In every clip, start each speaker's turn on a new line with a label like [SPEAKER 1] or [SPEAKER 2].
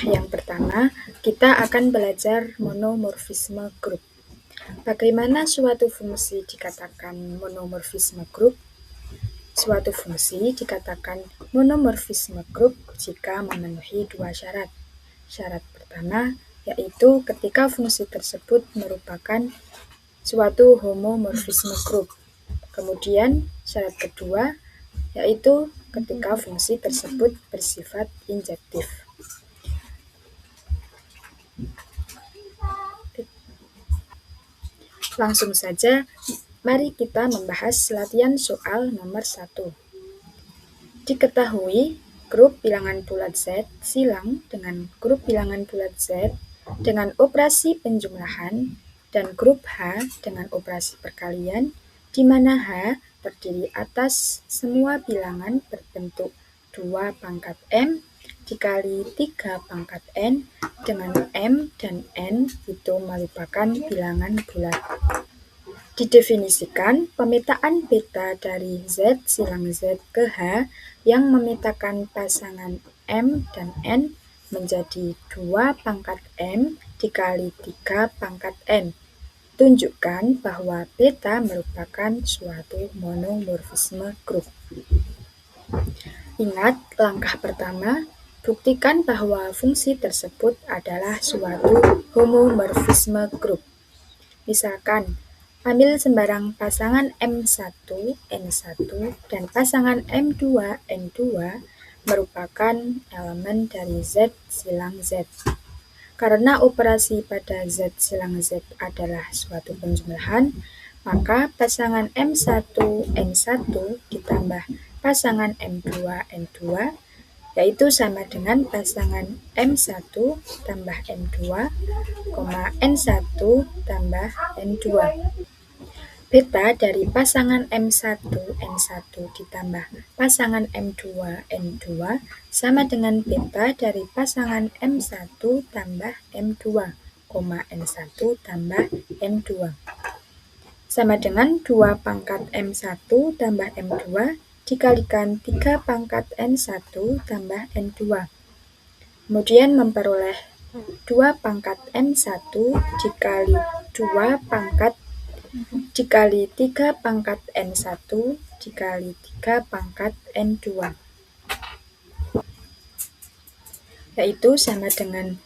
[SPEAKER 1] yang pertama, kita akan belajar monomorfisme grup. Bagaimana suatu fungsi dikatakan monomorfisme grup? Suatu fungsi dikatakan monomorfisme grup jika memenuhi dua syarat. Syarat pertama yaitu ketika fungsi tersebut merupakan suatu homomorfisme grup. Kemudian syarat kedua yaitu ketika fungsi tersebut bersifat injektif. Langsung saja, mari kita membahas latihan soal nomor 1. Diketahui grup bilangan bulat Z silang dengan grup bilangan bulat Z dengan operasi penjumlahan dan grup H dengan operasi perkalian, di mana H terdiri atas semua bilangan berbentuk 2 pangkat M dikali 3 pangkat N, dengan M dan N itu merupakan bilangan bulat. Didefinisikan pemetaan beta dari Z silang Z ke H yang memetakan pasangan M dan N menjadi 2 pangkat M dikali 3 pangkat N. Tunjukkan bahwa beta merupakan suatu monomorfisme grup. Ingat langkah pertama, buktikan bahwa fungsi tersebut adalah suatu homomorfisme grup. Misalkan, ambil sembarang pasangan M1, N1, dan pasangan M2, N2 merupakan elemen dari Z silang Z. Karena operasi pada Z silang Z adalah suatu penjumlahan, maka pasangan M1, N1 ditambah pasangan M2, N2 yaitu sama dengan pasangan M1 tambah M2, N1 tambah N2. Beta dari pasangan M1, N1 ditambah pasangan M2, N2 sama dengan beta dari pasangan M1 tambah M2, N1 tambah M2. Sama dengan 2 pangkat M1 tambah M2 dikalikan 3 pangkat N1 tambah N2. Kemudian memperoleh 2 pangkat M1 dikali 2 pangkat dikali 3 pangkat N1 dikali 3 pangkat N2. Yaitu sama dengan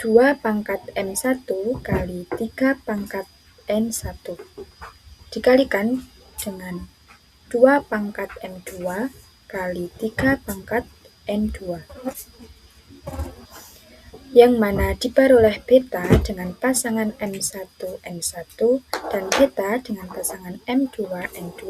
[SPEAKER 1] 2 pangkat M1 kali 3 pangkat N1 dikalikan dengan 2 pangkat M2 kali 3 pangkat N2. Yang mana diperoleh beta dengan pasangan M1, N1 dan beta dengan pasangan M2, N2.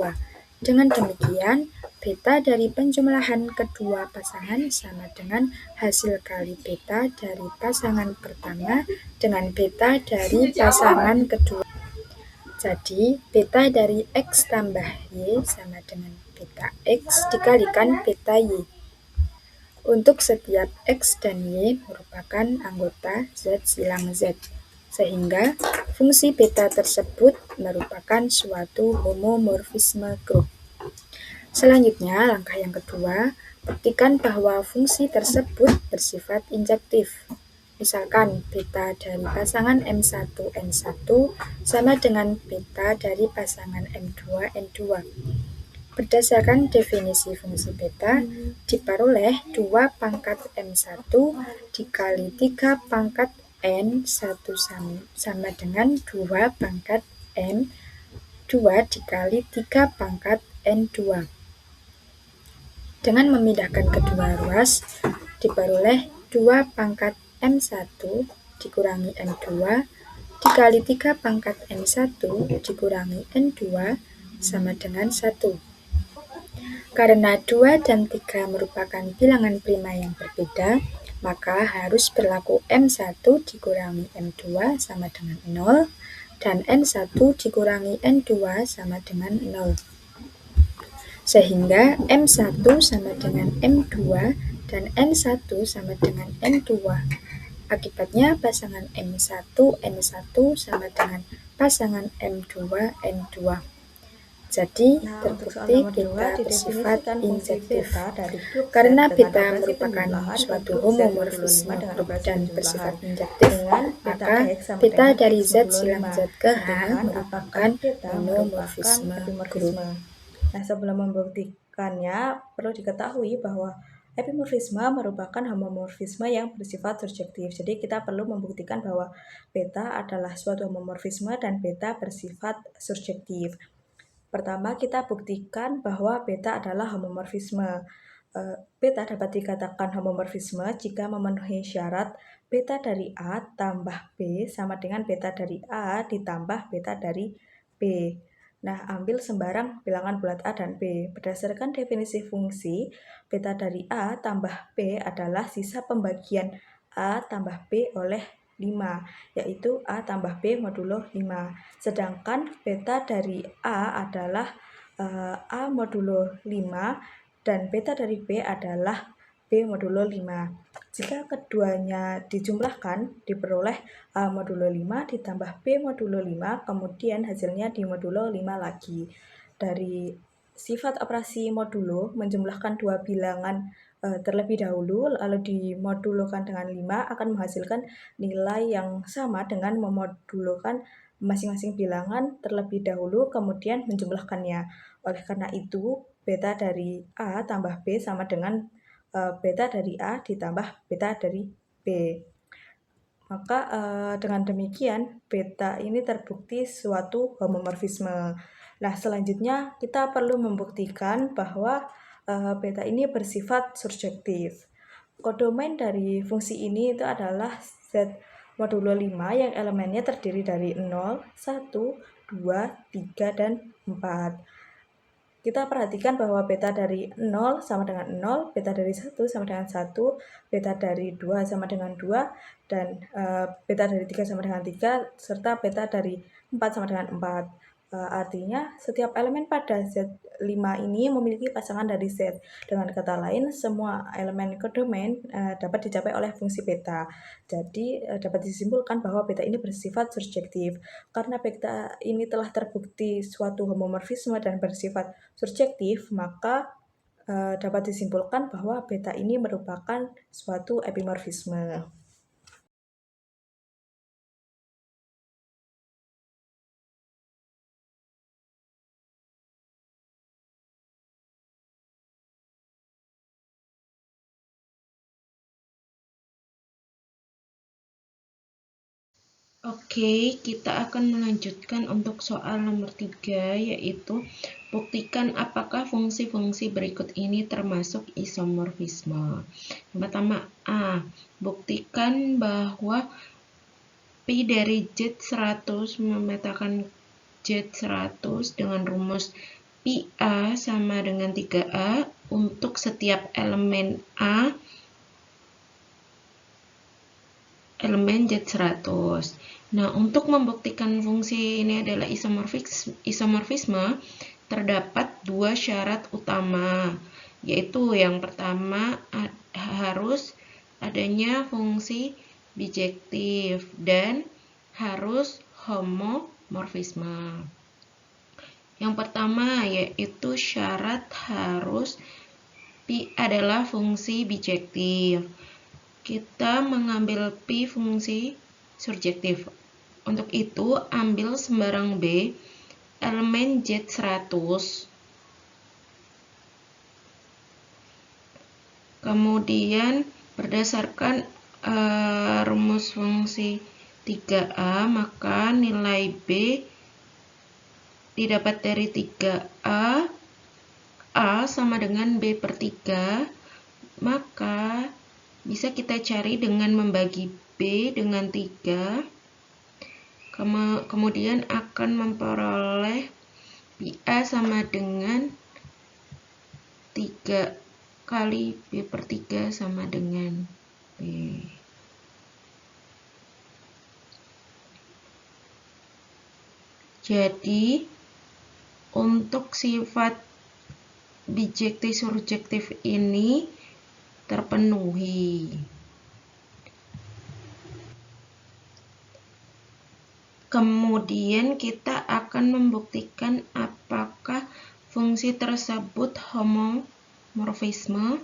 [SPEAKER 1] Dengan demikian, beta dari penjumlahan kedua pasangan sama dengan hasil kali beta dari pasangan pertama dengan beta dari pasangan kedua. Jadi, beta dari X tambah Y sama dengan beta X dikalikan beta Y. Untuk setiap X dan Y merupakan anggota Z silang Z, sehingga fungsi beta tersebut merupakan suatu homomorfisme grup. Selanjutnya, langkah yang kedua, buktikan bahwa fungsi tersebut bersifat injektif. Misalkan beta dari pasangan M1, N1 sama dengan beta dari pasangan M2, N2. Berdasarkan definisi fungsi beta, diperoleh 2 pangkat M1 dikali 3 pangkat N1 sama dengan 2 pangkat M2 dikali 3 pangkat N2. Dengan memindahkan kedua ruas, diperoleh 2 pangkat M1 dikurangi M2 dikali 3 pangkat N1 dikurangi N2 sama dengan 1. Karena 2 dan 3 merupakan bilangan prima yang berbeda, maka harus berlaku M1 dikurangi M2 sama dengan 0 dan N1 dikurangi N2 sama dengan 0. Sehingga M1 sama dengan M2 dan N1 sama dengan N2. Akibatnya pasangan M1, N1 sama dengan pasangan M2, N2. Jadi,
[SPEAKER 2] Nah, untuk soal
[SPEAKER 1] terbukti
[SPEAKER 2] nomor 2,
[SPEAKER 1] beta bersifat
[SPEAKER 2] didefinisikan fungsi
[SPEAKER 1] injektif.
[SPEAKER 2] beta dari grup Z
[SPEAKER 1] Karena
[SPEAKER 2] dengan
[SPEAKER 1] beta
[SPEAKER 2] operasi
[SPEAKER 1] merupakan
[SPEAKER 2] penjumlahan ke
[SPEAKER 1] suatu
[SPEAKER 2] grup Z modulo 5
[SPEAKER 1] homomorfisme
[SPEAKER 2] dengan
[SPEAKER 1] grup
[SPEAKER 2] operasi
[SPEAKER 1] dan
[SPEAKER 2] penjumlahan.
[SPEAKER 1] bersifat injektif,
[SPEAKER 2] Dengan beta
[SPEAKER 1] maka
[SPEAKER 2] X sama
[SPEAKER 1] beta
[SPEAKER 2] dengan
[SPEAKER 1] dari
[SPEAKER 2] X
[SPEAKER 1] Z
[SPEAKER 2] modulo
[SPEAKER 1] silang
[SPEAKER 2] 5.
[SPEAKER 1] Z ke H
[SPEAKER 2] Tentukan apakah
[SPEAKER 1] merupakan
[SPEAKER 2] beta merupakan
[SPEAKER 1] monomorfisme grup.
[SPEAKER 2] epimorfisme. Nah, sebelum membuktikannya, perlu diketahui bahwa epimorfisme merupakan homomorfisme yang bersifat surjektif. Jadi, kita perlu membuktikan bahwa beta adalah suatu homomorfisme dan beta bersifat surjektif. Pertama, kita buktikan bahwa beta adalah homomorfisme. Beta dapat dikatakan homomorfisme jika memenuhi syarat beta dari A tambah B sama dengan beta dari A ditambah beta dari B. Nah, ambil sembarang bilangan bulat A dan B. Berdasarkan definisi fungsi, beta dari A tambah B adalah sisa pembagian A tambah B oleh 5, yaitu A tambah B modulo 5. Sedangkan beta dari A adalah A modulo 5 dan beta dari B adalah B modulo 5. Jika keduanya dijumlahkan, diperoleh A modulo 5 ditambah B modulo 5, kemudian hasilnya di modulo 5 lagi. Dari sifat operasi modulo, menjumlahkan dua bilangan terlebih dahulu, lalu dimodulokan dengan 5 akan menghasilkan nilai yang sama dengan memodulokan masing-masing bilangan terlebih dahulu, kemudian menjumlahkannya. Oleh karena itu, beta dari A tambah B sama dengan beta dari A ditambah beta dari B. Maka dengan demikian, beta ini terbukti suatu homomorfisme. Nah, selanjutnya kita perlu membuktikan bahwa beta ini bersifat surjektif. Kodomain dari fungsi ini itu adalah Z modulo 5 yang elemennya terdiri dari 0, 1, 2, 3, dan 4. Kita perhatikan bahwa beta dari 0 sama dengan 0, beta dari 1 sama dengan 1, beta dari 2 sama dengan 2, dan beta dari 3 sama dengan 3, serta beta dari 4 sama dengan 4. Artinya, setiap elemen pada Z5 ini memiliki pasangan dari Z. Dengan kata lain, semua elemen kodomain dapat dicapai oleh fungsi beta. Jadi, dapat disimpulkan bahwa beta ini bersifat surjektif. Karena beta ini telah terbukti suatu homomorfisme dan bersifat surjektif, maka dapat disimpulkan bahwa beta ini merupakan suatu epimorfisme.
[SPEAKER 3] Oke, kita akan melanjutkan untuk soal nomor 3, yaitu buktikan apakah fungsi-fungsi berikut ini termasuk isomorfisme. Yang pertama A, buktikan bahwa Pi dari Z100 memetakan Z100 dengan rumus Pi A sama dengan 3A untuk setiap elemen A elemen Z100. Nah, untuk membuktikan fungsi ini adalah isomorfisme, terdapat dua syarat utama, yaitu yang pertama harus adanya fungsi bijektif dan harus homomorfisme. Yang pertama yaitu syarat harus Pi adalah fungsi bijektif. Kita mengambil Pi fungsi surjektif. Untuk itu, ambil sembarang B, elemen Z100. Kemudian, berdasarkan rumus fungsi 3A, maka nilai B didapat dari 3A, A sama dengan B per 3, maka bisa kita cari dengan membagi B dengan 3, kemudian akan memperoleh Pi A sama dengan 3 kali B per 3 sama dengan B. Jadi, untuk sifat bijektif surjektif ini terpenuhi. Kemudian kita akan membuktikan apakah fungsi tersebut homomorfisme.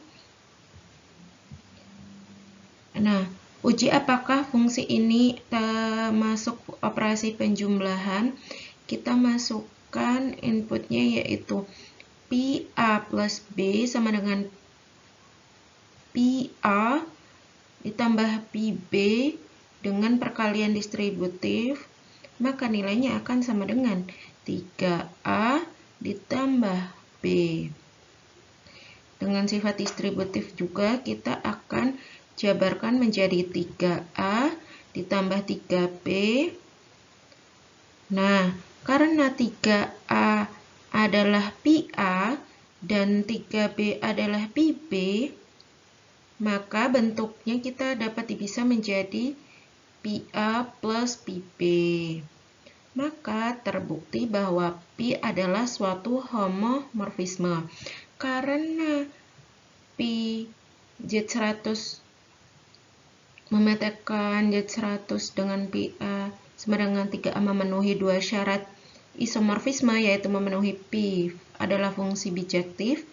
[SPEAKER 3] Nah, uji apakah fungsi ini termasuk operasi penjumlahan. Kita masukkan inputnya yaitu Pi A plus B sama dengan Pi A ditambah Pi B dengan perkalian distributif, maka nilainya akan sama dengan 3A ditambah B. Dengan sifat distributif juga kita akan jabarkan menjadi 3A ditambah 3B. Nah, karena 3A adalah Pi A dan 3B adalah Pi B, maka bentuknya kita dapat bisa menjadi Pi A plus Pi B. Maka terbukti bahwa Pi adalah suatu homomorfisme. Karena Pi Z100 memetakan Z100 dengan Pi A sama dengan 3A memenuhi dua syarat isomorfisme, yaitu memenuhi Pi adalah fungsi bijektif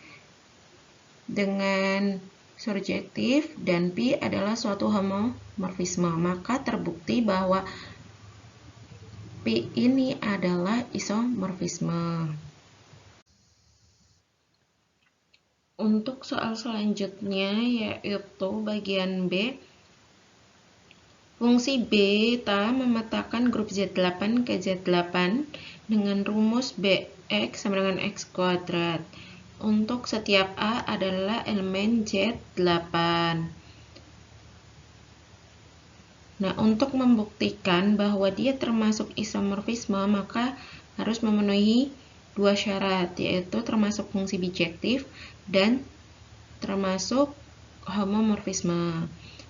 [SPEAKER 3] dengan surjektif dan Pi adalah suatu homomorfisme, maka terbukti bahwa Pi ini adalah isomorfisme. Untuk soal selanjutnya yaitu bagian B. Fungsi beta memetakan grup Z8 ke Z8 dengan rumus Bx sama dengan X kuadrat. Untuk setiap A adalah elemen Z8. Nah, untuk membuktikan bahwa dia termasuk isomorfisme, maka harus memenuhi dua syarat, yaitu termasuk fungsi bijektif dan termasuk homomorfisme.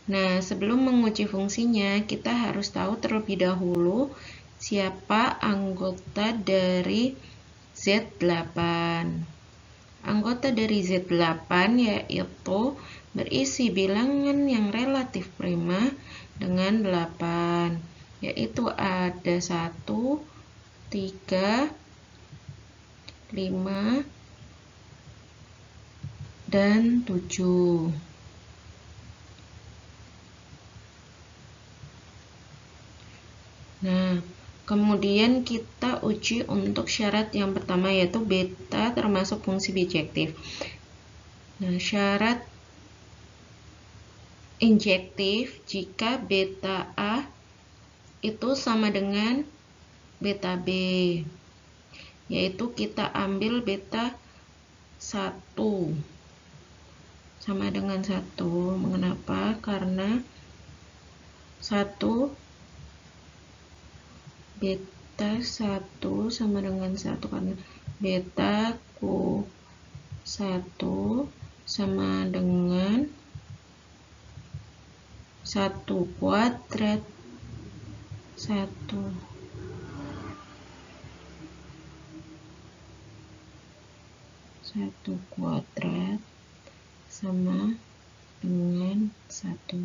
[SPEAKER 3] Nah, sebelum menguji fungsinya, kita harus tahu terlebih dahulu siapa anggota dari Z8. Anggota dari Z8 yaitu berisi bilangan yang relatif prima dengan 8, yaitu ada 1, 3, 5, dan 7. Nah, kemudian kita uji untuk syarat yang pertama yaitu beta termasuk fungsi bijektif. Nah, syarat injektif jika beta A itu sama dengan beta B, yaitu kita ambil beta 1 sama dengan 1. Mengapa? Karena 1 beta 1 sama dengan 1 karena beta ku 1 sama dengan 1 kuadrat 1. Satu kuadrat sama dengan 1.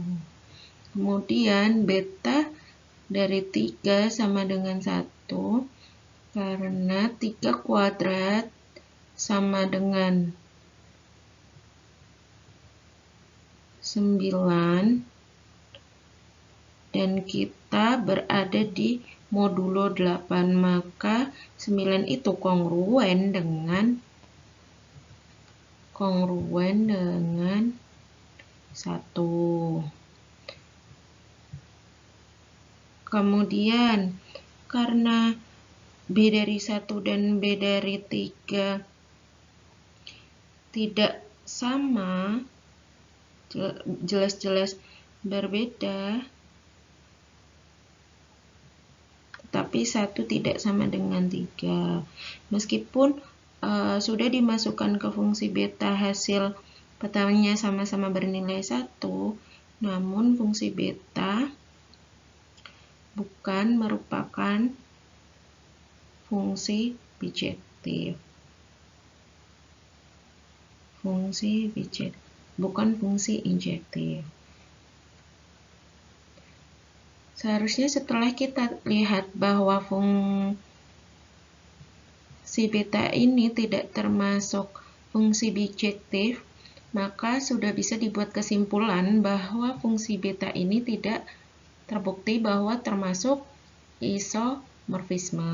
[SPEAKER 3] Kemudian beta dari 3 sama dengan 1 karena 3 kuadrat sama dengan 9 dan kita berada di modulo 8, maka 9 itu kongruen dengan 1. Kemudian karena B dari 1 dan B dari 3 tidak sama, jelas-jelas berbeda, tetapi 1 tidak sama dengan 3. Meskipun sudah dimasukkan ke fungsi beta hasil pertamanya sama-sama bernilai 1, namun fungsi beta bukan merupakan fungsi bijektif. Bukan fungsi injektif. Seharusnya setelah kita lihat bahwa fungsi beta ini tidak termasuk fungsi bijektif, maka sudah bisa dibuat kesimpulan bahwa fungsi beta ini tidak terbukti bahwa termasuk isomorfisme.